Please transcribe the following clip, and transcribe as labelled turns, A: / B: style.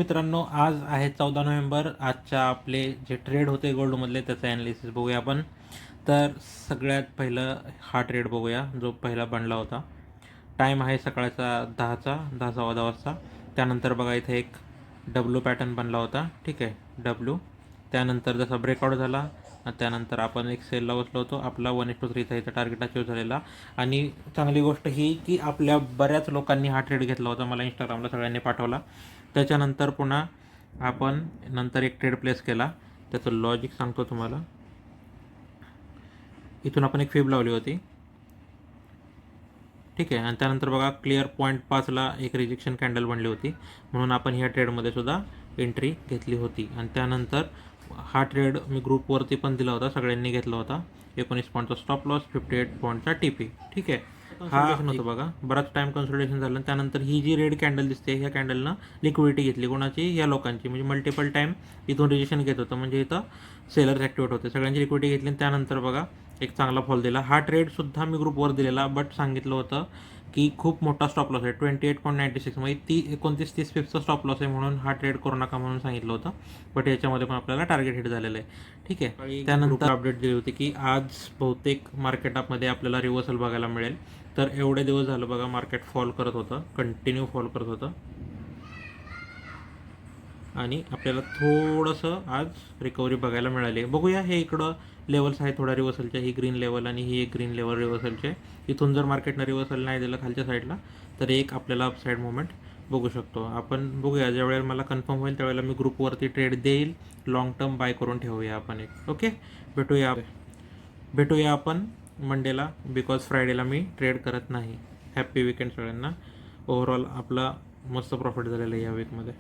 A: मित्रांनो, आज आहे 14 नोव्हेंबर. आजच्या आपले जे ट्रेड होते गोल्डमधले त्याचं ॲनालिसिस बघूया आपण. तर सगळ्यात पहिलं हा ट्रेड बघूया जो पहिला बनला होता. टाईम आहे सकाळचा 10चा 10:15 वाजता. त्यानंतर बघा इथे एक डब्ल्यू पॅटर्न बनला होता, ठीक आहे, डब्ल्यू. त्यानंतर जसा ब्रेकआउट झाला त्यानंतर आपण एक सेलला बसलो होतो. आपला 1:3चा इथं टार्गेट अचीव झालेला. आणि चांगली गोष्ट ही की आपल्या बऱ्याच लोकांनी हा ट्रेड घेतला होता, मला इंस्टाग्रामला सगळ्यांनी पाठवला. त्याच्यानंतर पुन्हा आपण नंतर एक ट्रेड प्लेस केला. त्याचं लॉजिक सांगतो तुम्हाला. इथून आपण एक फिब लावली होती, ठीक आहे, आणि त्यानंतर बघा क्लिअर .5ला एक रिजेक्शन कॅन्डल बनली होती, म्हणून आपण ह्या ट्रेडमध्ये सुद्धा एंट्री घेतली होती. आणि त्यानंतर हा ट्रेड मी ग्रुपवरती पण दिला होता, सगळ्यांनी घेतला होता. 19 पॉईंटचा स्टॉप लॉस, 58 पॉईंटचा TP, ठीक आहे. हा होतं बघा, बराच टाईम कन्सल्टेशन झालं. त्यानंतर ही जी रेड कॅन्डल दिसते ह्या कॅन्डलनं लिक्विडिटी घेतली कोणाची, या लोकांची. म्हणजे मल्टिपल टाईम इथून रिजेक्शन घेत होतं, म्हणजे इथं सेलर्स ॲक्टिवेट होते, सगळ्यांची लिक्विडिटी घेतली. त्यानंतर बघा एक चांगला फॉल दिला. हा ट्रेडसुद्धा मी ग्रुपवर दिलेला, बट सांगितलं होतं की खूप मोठा स्टॉप लॉस आहे, 28.96, म्हणजे 29-30 पिप्सचा स्टॉप लॉस आहे, म्हणून हा ट्रेड करू नका म्हणून सांगितलं होतं. बट याच्यामध्ये पण आपल्याला टार्गेट हिट झालेलं आहे, ठीक आहे. त्यानंतर अपडेट दिली होती की आज बहुतेक मार्केटमध्ये आपल्याला रिव्हर्सल बघायला मिळेल. तर एवढे दिवस झालं बघा मार्केट फॉल करत होतं, कंटिन्यू फॉल करत होतं, आणि आपल्याला थोडंसं आज रिकव्हरी बघायला मिळाली. बघूया, हे इकडं लेवल्स आहे थोडा रिव्हर्सलच्या, ही ग्रीन लेवल आणि ही एक ग्रीन लेवल रिव्हर्सलचे. इथून जर मार्केटनं रिव्हर्सल नाही दिलं खालच्या साईडला तर एक आपल्याला अपसाईड मुवमेंट बघू शकतो आपण. बघूया, ज्यावेळेला मला कन्फर्म होईल त्यावेळेला मी ग्रुपवरती ट्रेड देईल. लॉंग टर्म बाय करून ठेवूया आपण एक. ओके, भेटूया आपण मंडेला, बिकॉज फ्रायडेला मी ट्रेड करत नाही. हॅप्पी विकेंड सगळ्यांना. ओव्हरऑल आपला मस्त प्रॉफिट झालेला आहे या वीकमध्ये.